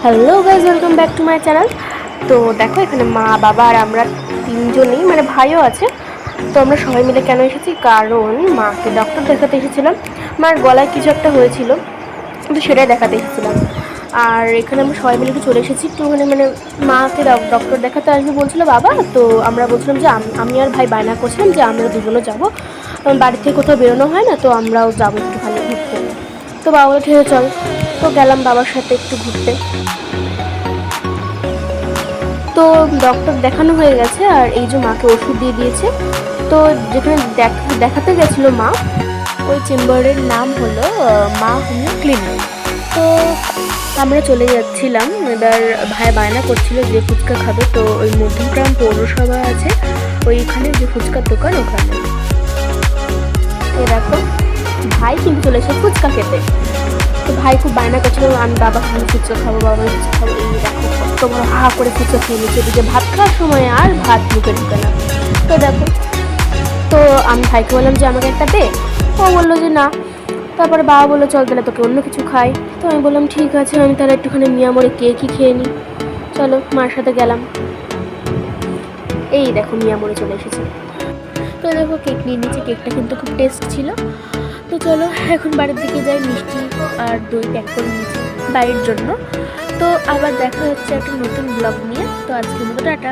Hello guys, welcome back to my channel. তো দেখো, এখানে মা বাবা আর আমরা তিনজনেই, মানে ভাইও আছে। তো আমরা সবাই মিলে কেন এসেছি, কারণ মাকে ডক্টর দেখাতে এসেছিলাম। মার গলায় কিছু একটা হয়েছিল, তো সেটাই দেখাতে এসেছিলাম। আর এখানে আমরা সবাই মিলে একটু চলে এসেছি একটু, মানে মাকে ডক্টর দেখাতে আসবে বলছিল বাবা। তো আমরা বলছিলাম যে আমি আর ভাই বায়না করছিলাম যে আমরা দুজনও যাবো, বাড়ি থেকে কোথাও বেরোনো হয় না, তো আমরাও যাবো একটুখানি ঘুরতে। তো বাবা বলে ঠিক আছে চল। তো গেলাম বাবার সাথে একটু ঘুরতে। তো ডক্টর দেখানো হয়ে গেছে, আর এই যে মাকে ওষুধ দিয়ে দিয়েছে। তো যেখানে দেখাতে গেছিলো মা, ওই চেম্বারের নাম হলো মা হোমিও ক্লিনিক। তো আমরা চলে যাচ্ছিলাম, এবার ভাই বায়না করছিল যে ফুচকা খাবে। তো ওই মধ্যমগ্রাম পৌরসভা আছে, ওইখানে যে ফুচকার দোকান, ওখানে। তো দেখো, ভাই কিন্তু চলে এসে ফুচকা খেতে। তো ভাই খুব বায়না করছিল, আমি বাবা ফুচকা খাবো, বাবা ফুচকা খাবো। এই দেখো কত বড় হা করে ফুচকা খেয়ে নিচ্ছে, এদিকে ভাত খাওয়ার সময় আর ভাত মুখে ঢুকে না। তো দেখো, তো আমি ভাইকে বললাম যে আমাকে একটা দে। ও বললো যে না। তারপরে বাবা বললো চল তাহলে তোকে অন্য কিছু খাই। তো আমি বললাম ঠিক আছে, আমি তাহলে একটুখানি মিয়ামোড়ে কেকই খেয়ে নিই। চলো, মার সাথে গেলাম। এই দেখো, মিয়ামোড়ে চলে এসেছি। তো দেখো, কেক নিয়ে নিয়েছি, কেকটা কিন্তু খুব টেস্ট ছিল। তো চলো এখন বাড়ির দিকে যাই, মিষ্টি আর দই প্যাক করে নিয়েছি বাড়ির জন্য। তো আবার দেখা হচ্ছে একটা নতুন ব্লগ নিয়ে। তো আজকের মতো টাটা।